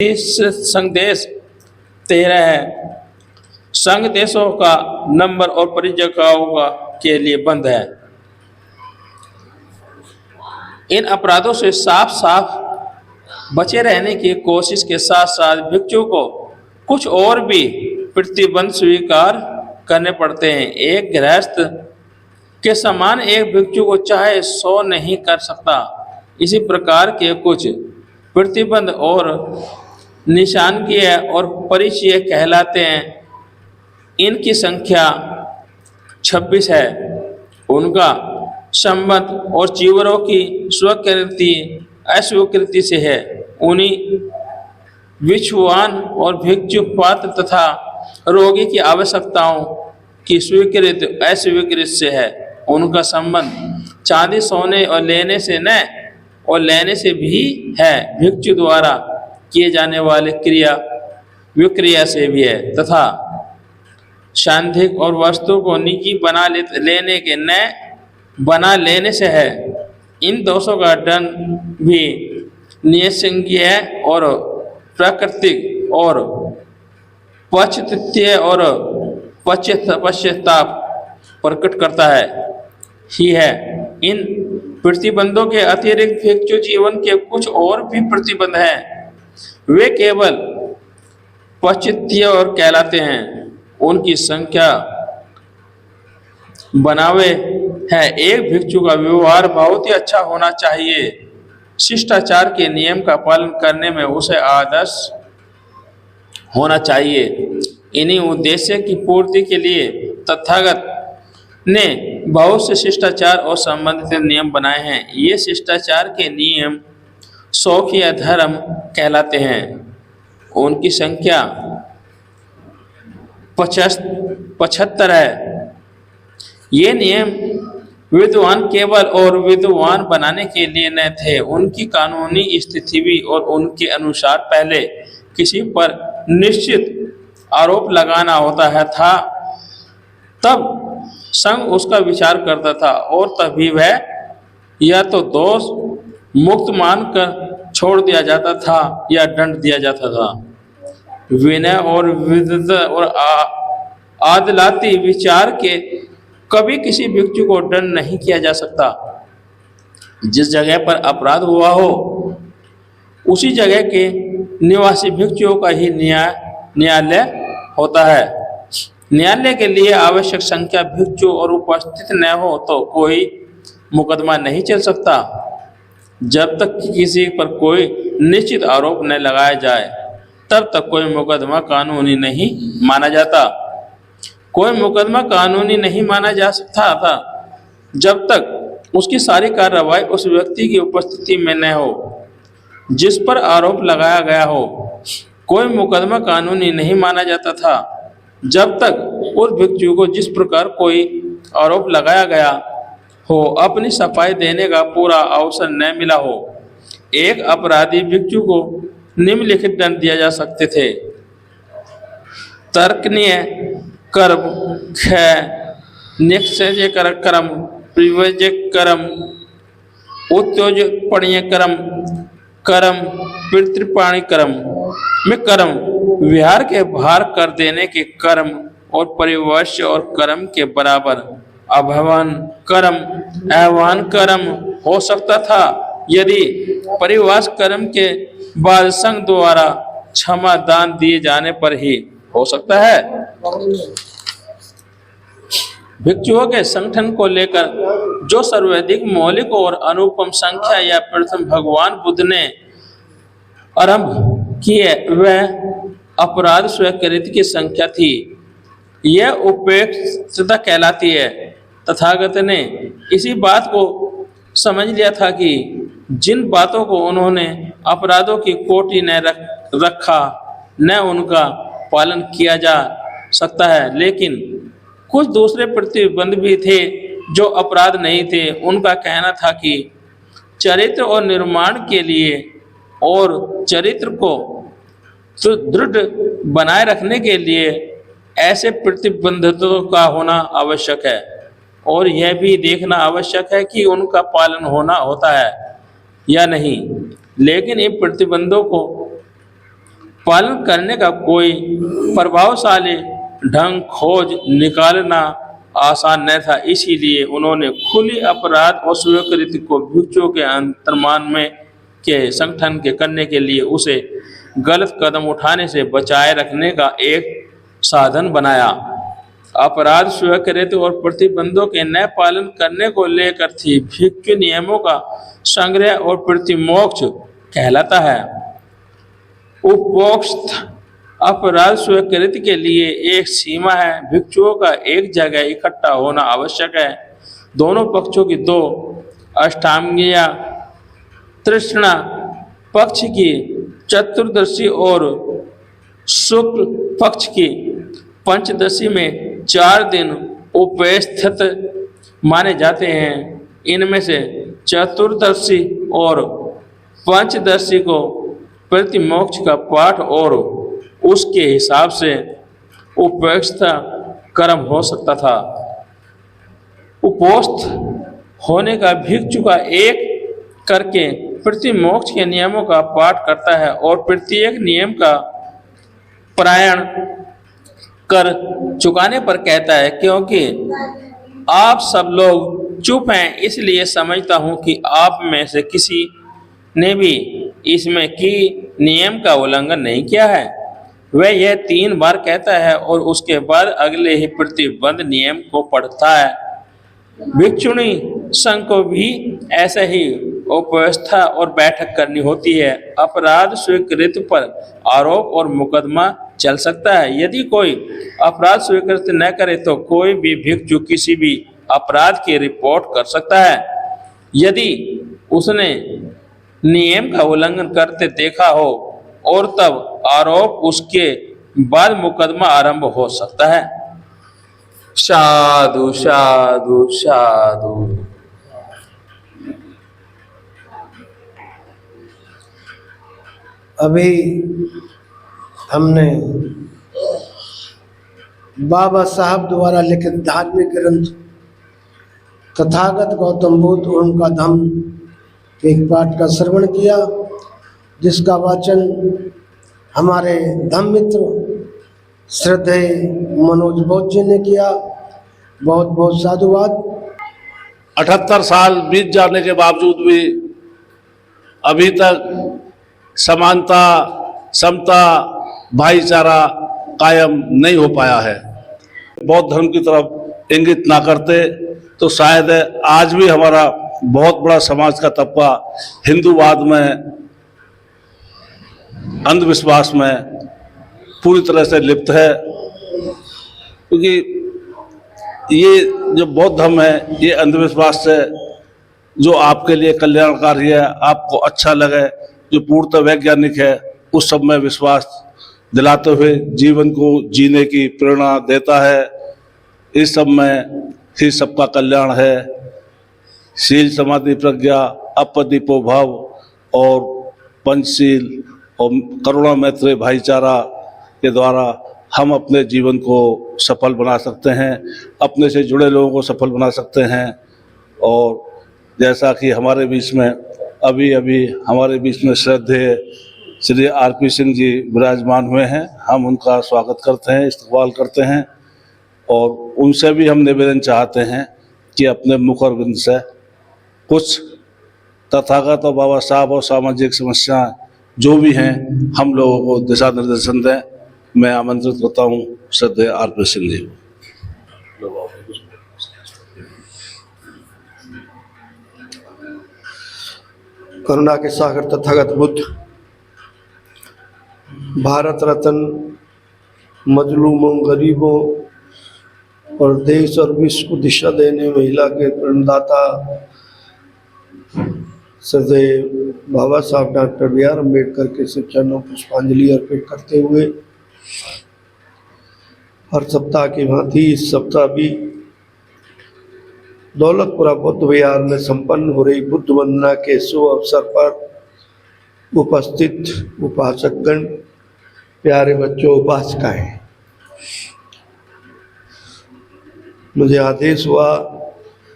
इस संदेश 13 है। संघ देशों का नंबर और परिजकाओं के लिए बंद है। इन अपराधों से साफ साफ बचे रहने की कोशिश के साथ साथ भिक्षु को कुछ और भी प्रतिबंध स्वीकार करने पड़ते हैं। एक गृहस्थ के समान एक भिक्षु को चाहे 100 नहीं कर सकता। इसी प्रकार के कुछ प्रतिबंध और निशानकीय और परिचय कहलाते हैं। इनकी संख्या 26 है। उनका संबंध और चीवरों की स्वीकृति अस्वीकृति से है। उन्हीं विक्षुवान और भिक्षु पात्र तथा रोगी की आवश्यकताओं की स्वीकृति अस्वीकृति से है। उनका संबंध चांदी सोने और लेने से न और लेने से भी है। भिक्षु द्वारा किए जाने वाले क्रिया विक्रिया से भी है तथा सांधिक और वस्तु को निजी बना लेने के न बना लेने से है। इन दोषों का दंड भी निसंज्ञ और प्राकृतिक और पश्चात्य और पश्चाताप प्रकट करता है ही है। इन प्रतिबंधों के अतिरिक्त भिक्षु जीवन के कुछ और भी प्रतिबंध हैं। वे केवल पश्चात्य और कहलाते हैं। उनकी संख्या बनावे है। एक भिक्षु का व्यवहार बहुत ही अच्छा होना चाहिए। शिष्टाचार के नियम का पालन करने में उसे आदर्श होना चाहिए। इन्हीं उद्देश्य की पूर्ति के लिए तथागत ने बहुत से शिष्टाचार और संबंधित नियम बनाए हैं। ये शिष्टाचार के नियम शौक या धर्म कहलाते हैं। उनकी संख्या 75 है। ये नियम विद्वान केवल और विद्वान बनाने के लिए न थे। उनकी कानूनी स्थिति भी और उनके अनुसार पहले किसी पर निश्चित आरोप लगाना होता है था तब संघ उसका विचार करता था और तभी वह या तो दोष मुक्त मानकर छोड़ दिया जाता था या दंड दिया जाता था। विनय और विद्वत और आदलाती विचार के कभी किसी भिक्षु को दंड नहीं किया जा सकता। जिस जगह पर अपराध हुआ हो उसी जगह के निवासी भिक्षुओं का ही न्यायालय होता है। न्यायालय के लिए आवश्यक संख्या भिक्षु और उपस्थित न हो तो कोई मुकदमा नहीं चल सकता। जब तक कि किसी पर कोई निश्चित आरोप न लगाया जाए तब तक कोई मुकदमा कानूनी नहीं माना जाता। कोई मुकदमा कानूनी नहीं माना जा सकता था जब तक उसकी सारी कार्रवाई उस व्यक्ति की उपस्थिति में न हो जिस पर आरोप लगाया गया हो। कोई मुकदमा कानूनी नहीं माना जाता था जब तक उस भिक्षु को जिस प्रकार कोई आरोप लगाया गया हो अपनी सफाई देने का पूरा अवसर न मिला हो। एक अपराधी भिक्षु को निम्नलिखित दंड दिया जा सकते थे। तर्कनीय कर्म, क्षय, निक्षय कर्म, प्रिवज्य कर्म, उत्योजपणीय कर्म, कर्म, पितृपाणी कर्म में कर्म, विहार के भार कर देने के कर्म और परिवश्य और कर्म के बराबर अभवन कर्म, आह्वान कर्म हो सकता था। यदि परिवास कर्म के बाद संघ द्वारा क्षमा दान दिए जाने पर ही हो सकता है। भिक्षुओं के संगठन को लेकर जो सर्वाधिक मौलिक और अनुपम संख्या या प्रथम भगवान बुद्ध ने आरंभ किए वह अपराध स्वीकृति की संख्या थी। यह उपेक्षिता कहलाती है। तथागत ने इसी बात को समझ लिया था कि जिन बातों को उन्होंने अपराधों की कोटि न रखा न उनका पालन किया जा सकता है, लेकिन कुछ दूसरे प्रतिबंध भी थे जो अपराध नहीं थे। उनका कहना था कि चरित्र और निर्माण के लिए और चरित्र को दृढ़ बनाए रखने के लिए ऐसे प्रतिबंधों का होना आवश्यक है और यह भी देखना आवश्यक है कि उनका पालन होता है या नहीं। लेकिन इन प्रतिबंधों को पालन करने का कोई प्रभावशाली ढंग खोज निकालना आसान न था। इसीलिए उन्होंने खुली अपराध और स्वीकृति को भिक्षुओं के अंतर्मान में के संगठन के करने के लिए उसे गलत कदम उठाने से बचाए रखने का एक साधन बनाया। अपराध स्वीकृति और प्रतिबंधों के न पालन करने को लेकर थी भिक्षु नियमों का संग्रह और प्रतिमोक्ष कहलाता है। उपरोक्त अपराध स्वीकृति के लिए एक सीमा है। भिक्षुओं का एक जगह इकट्ठा होना आवश्यक है। दोनों पक्षों की दो अष्टांगिया तृष्णा पक्ष की चतुर्दशी और शुक्ल पक्ष की पंचदशी में 4 दिन उपस्थित माने जाते हैं। इनमें से चतुर्दशी और पंचदशी को प्रतिमोक्ष का पाठ और उसके हिसाब से उपस्थ कर्म हो सकता था। उपस्थ होने का भिक्षु का एक करके प्रतिमोक्ष के नियमों का पाठ करता है और प्रत्येक नियम का पारायण कर चुकाने पर कहता है, क्योंकि आप सब लोग चुप हैं इसलिए समझता हूं कि आप में से किसी ने भी इसमें की नियम का उल्लंघन नहीं किया है। वह यह 3 बार कहता है और उसके बाद अगले ही प्रतिबंध नियम को पढ़ता है। भिक्षुणी संघ को भी ऐसा ही उपव्यवस्था और बैठक करनी होती है। अपराध स्वीकृत पर आरोप और मुकदमा चल सकता है। यदि कोई अपराध स्वीकृत न करे तो कोई भी भिक्षु किसी भी अपराध की रिपोर्ट कर सकता है। यदि उसने नियम का उल्लंघन करते देखा हो और तब आरोप उसके बाद मुकदमा आरंभ हो सकता है। साधु साधु साधु। अभी हमने बाबा साहब द्वारा लिखित धार्मिक ग्रंथ तथागत गौतम बुद्ध और उनका धम्म एक पाठ का श्रवण किया, जिसका वाचन हमारे धम्म मित्र श्रद्धेय मनोज बोध जी ने किया। बहुत बहुत साधुवाद। 78 साल बीत जाने के बावजूद भी अभी तक समानता, समता, भाईचारा कायम नहीं हो पाया है। बौद्ध धर्म की तरफ इंगित ना करते तो शायद आज भी हमारा बहुत बड़ा समाज का तबका हिंदूवाद में, अंधविश्वास में पूरी तरह से लिप्त है। क्योंकि ये जो बौद्ध धर्म है, ये अंधविश्वास से जो आपके लिए कल्याणकारी है, आपको अच्छा लगे, जो पूर्णतः वैज्ञानिक है, उस सब में विश्वास दिलाते हुए जीवन को जीने की प्रेरणा देता है। इस सब में ही सबका कल्याण है। शील समाधि प्रज्ञा अपदीपो भाव और पंचशील और करुणा मैत्री भाईचारा के द्वारा हम अपने जीवन को सफल बना सकते हैं, अपने से जुड़े लोगों को सफल बना सकते हैं। और जैसा कि हमारे बीच में अभी हमारे बीच में श्रद्धेय श्री आरपी सिंह जी विराजमान हुए हैं, हम उनका स्वागत करते हैं, इस्तकबाल करते हैं और उनसे भी हम निवेदन चाहते हैं कि अपने मुख और बिंद से कुछ तथागत और बाबा साहब और सामाजिक समस्याएं जो भी हैं हम लोगों को दिशा निर्देशन दें। मैं आमंत्रित करता हूँ श्रद्धेय आरपी सिंह जी। करुणा के सागर तथागत बुद्ध, भारत रत्न, मजलूमों, गरीबों और देश और विश्व को दिशा देने महिला के प्रणदाता श्रद्धेय बाबा साहब डॉक्टर B.R. अम्बेडकर के चरणों पुष्पांजलि अर्पित करते हुए हर सप्ताह की भांति इस सप्ताह भी दौलतपुरा बुद्ध विहार में संपन्न हो रही बुद्ध वंदना के शुभ अवसर पर उपस्थित उपासकगण, प्यारे बच्चों, उपासिकाएं, मुझे आदेश हुआ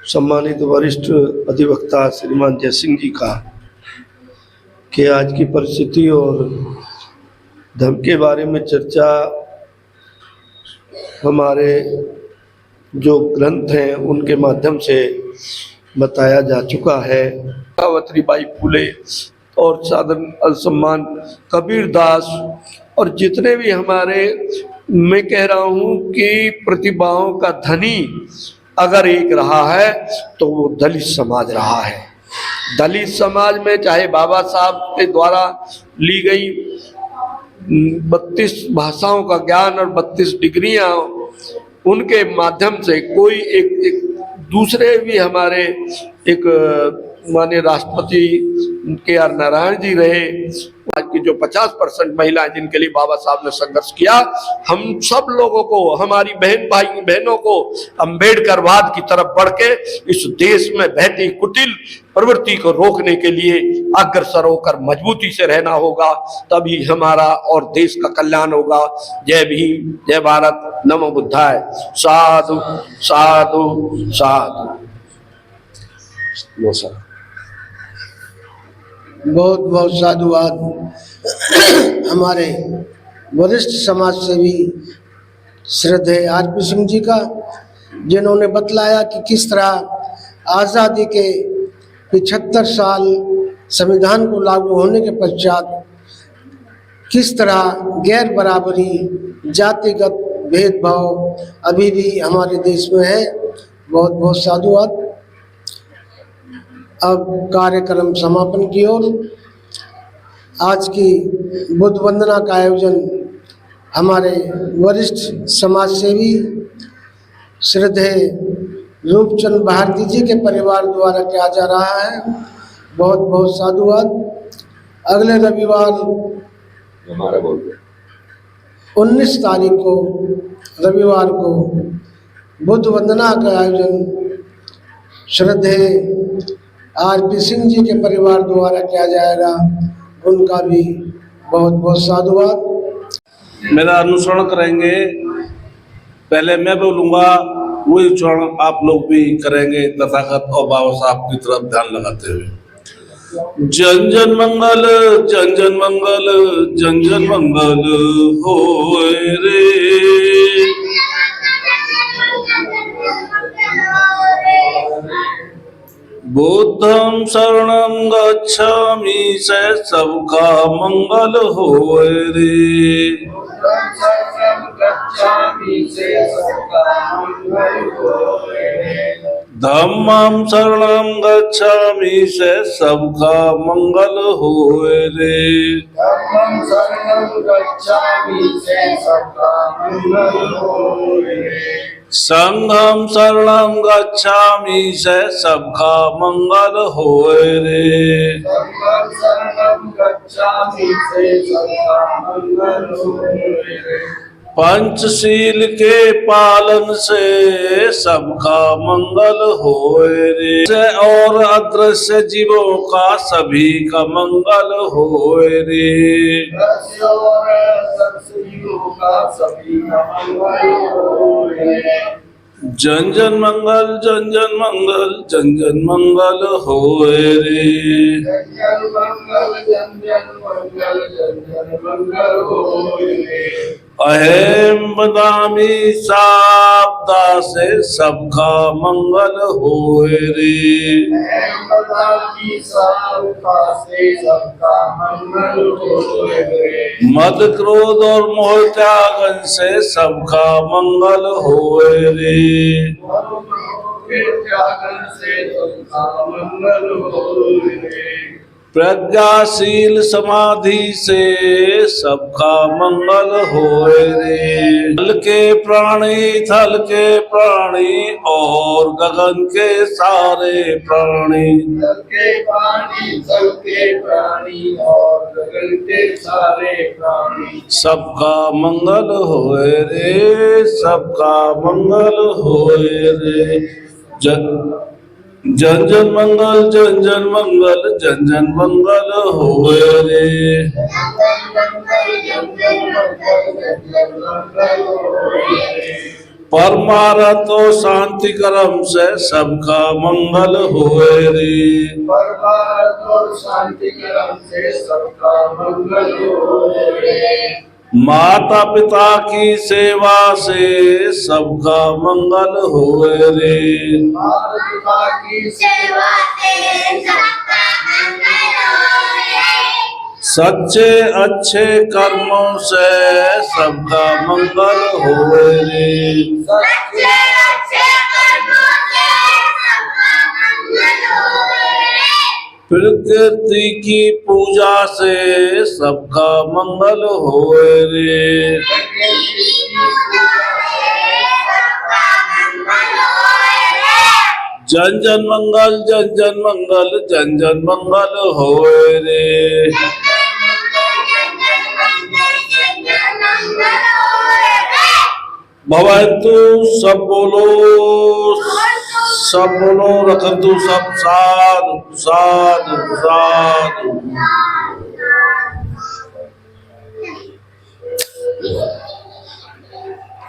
सम्मानित वरिष्ठ अधिवक्ता श्रीमान जय सिंह जी का कि आज की परिस्थिति और धर्म के बारे में चर्चा हमारे जो ग्रंथ हैं उनके माध्यम से बताया जा चुका है। सावित्रीबाई फुले और साधन सम्मान कबीरदास और जितने भी हमारे, मैं कह रहा हूँ कि प्रतिभाओं का धनी अगर एक रहा है तो वो दलित समाज रहा है। दलित समाज में चाहे बाबा साहब के द्वारा ली गई 32 भाषाओं का ज्ञान और 32 डिग्रियां, उनके माध्यम से कोई एक दूसरे भी हमारे एक माननीय राष्ट्रपति के.आर. नारायण जी रहे, आज की जो 50% महिलाएं जिनके लिए बाबा साहब ने संघर्ष किया, हम सब लोगों को, हमारी बहनों को अम्बेडकरवाद की तरफ बढ़ के इस देश में बहती कुटिल प्रवृत्ति को रोकने के लिए अग्रसर होकर मजबूती से रहना होगा, तभी हमारा और देश का कल्याण होगा। जय भीम, जय भारत, नमो बुद्धाय। साधु साधु साधु। बहुत बहुत साधुवाद हमारे वरिष्ठ समाज सेवी श्रद्धेय आर.पी. सिंह जी का, जिन्होंने बतलाया कि किस तरह आज़ादी के 75 साल संविधान को लागू होने के पश्चात किस तरह गैर बराबरी, जातिगत भेदभाव अभी भी हमारे देश में है। बहुत बहुत साधुवाद। अब कार्यक्रम समापन की ओर। आज की बुद्ध वंदना का आयोजन हमारे वरिष्ठ समाज सेवी श्रद्धेय रूपचंद भारती जी के परिवार द्वारा किया जा रहा है। बहुत बहुत साधुवाद। अगले रविवार 19 तारीख को रविवार को बुद्ध वंदना का आयोजन श्रद्धेय आर.पी. सिंह जी के परिवार द्वारा किया जाएगा। उनका भी बहुत बहुत साधुवाद। मेरा अनुसरण करेंगे, पहले मैं बोलूँगा, वही अनुसरण आप लोग भी करेंगे तथागत और बाबा साहब की तरफ ध्यान लगाते हुए। जन जन मंगल, जन जन मंगल, जन जन मंगल होए रे। बुद्धं शरणं गच्छामि से सबका मंगल होए रे। धम्मं शरणं गच्छामि से सबका मंगल होए रे। संघं शरणं गच्छामि से सबका मंगल होए रे। पंचशील के पालन से सबका मंगल होए रे। और अदृश्य जीवों का सभी का मंगल होए रे। जन जन मंगल, जन जन मंगल, जन जन मंगल होए रे। अहम बदामी साबदा से सबका मंगल होए रे। मद क्रोध और मोह त्यागन से सबका मंगल होए रे। प्रज्ञाशील समाधि से सबका मंगल होए रे। थल के प्राणी और गगन के सारे प्राणी, सबका मंगल होए रे। सबका मंगल होए रे। जन जन मंगल, जन जन मंगल, जन जन मंगल होए रे। परमारथ और शांति कर्म से सबका मंगल होए रे। परमार्थ और शांति कर्म से सबका मंगल होए। माता पिता की सेवा से सबका मंगल होए रे। माता पिता की सेवा से सबका मंगल होए। सच्चे अच्छे कर्मों से सबका मंगल होए रे। सच्चे अच्छे कर्मों से सबका मंगल होए। प्रकृति की पूजा से सबका मंगल होए रे। जन जन मंगल जन जन मंगल जन जन मंगल होए रे। भवन्तु सब बोलो रखन्तु सब साधु साधु साधु।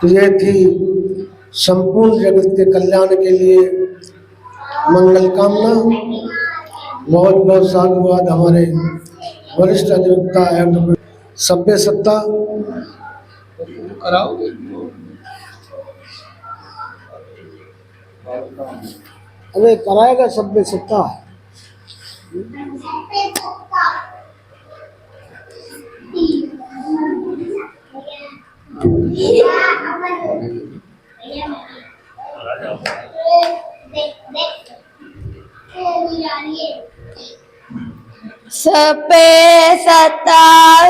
तो ये थी संपूर्ण जगत के कल्याण के लिए मंगल कामना। बहुत बहुत साधुवाद हमारे वरिष्ठ अधिवक्ता एवं सभ्य सत्ता। अरे कराएगा सभ्य सत्ता। सभ्य सत्ता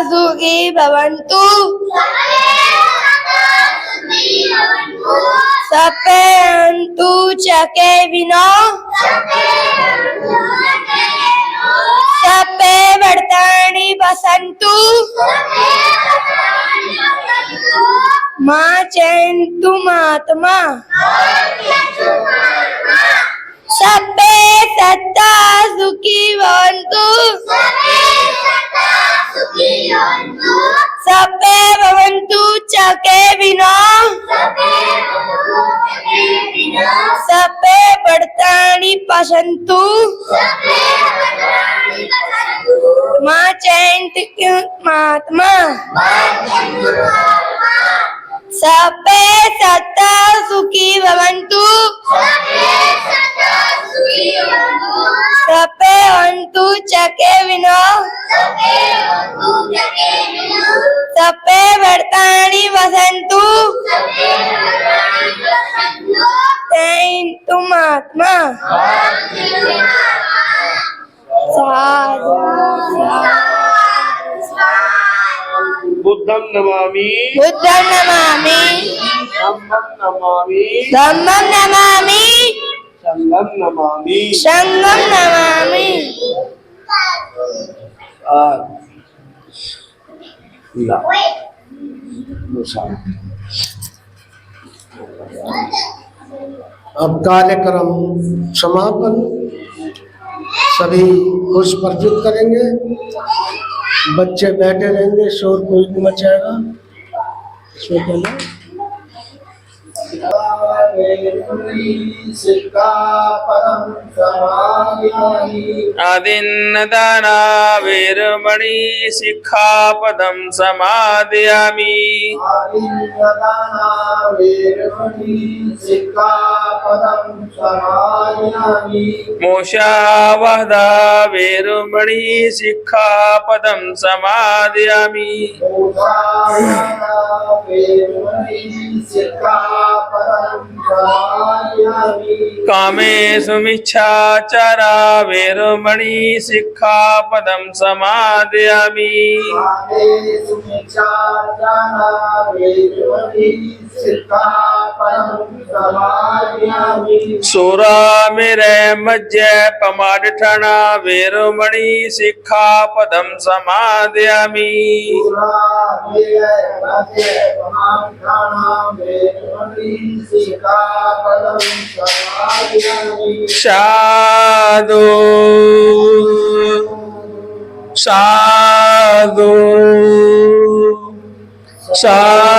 सुखी भवन्तु। सभ्यन्तु चके विनो। सभ्य वर्तानि वसन्तु। मा चैन्तु महात्मा। सभ्य सत्ता सुखी भवन्तु। सभ्य भवन्तु चके विनो। सभ्य वर्तानि वसन्तु। मा चैन्तु महात्मा। सभ्य सत्ता सुखी भवन्तु। सभ्य भवन्तु चके विनो। सभ्य वर्तानि वसन्तु। चैन्तु महात्मा। साधु बुद्धं नमामि। बुद्धं नमामि। धम्मं नमामि। धम्मं नमामि। संघं नमामि। संघं नमामि। अब कार्यक्रम समापन। सभी पुष्प अर्पित करेंगे। बच्चे बैठे रहेंगे, शोर कोई नहीं मचाएगा। शोर करना। आदिन्नदाना वेरमणि सिक्खापदं समादयामि। मोक्षावहदा वेरमणि सिक्खापदं समादयामि। कामेषु मिच्छाचारा वेरमणि सिक्खापदं समादयामि। सोरामेरे मज्ज पमाडठना वेरमणि सिक्खापदं समादयामि। साधु साधु साधु।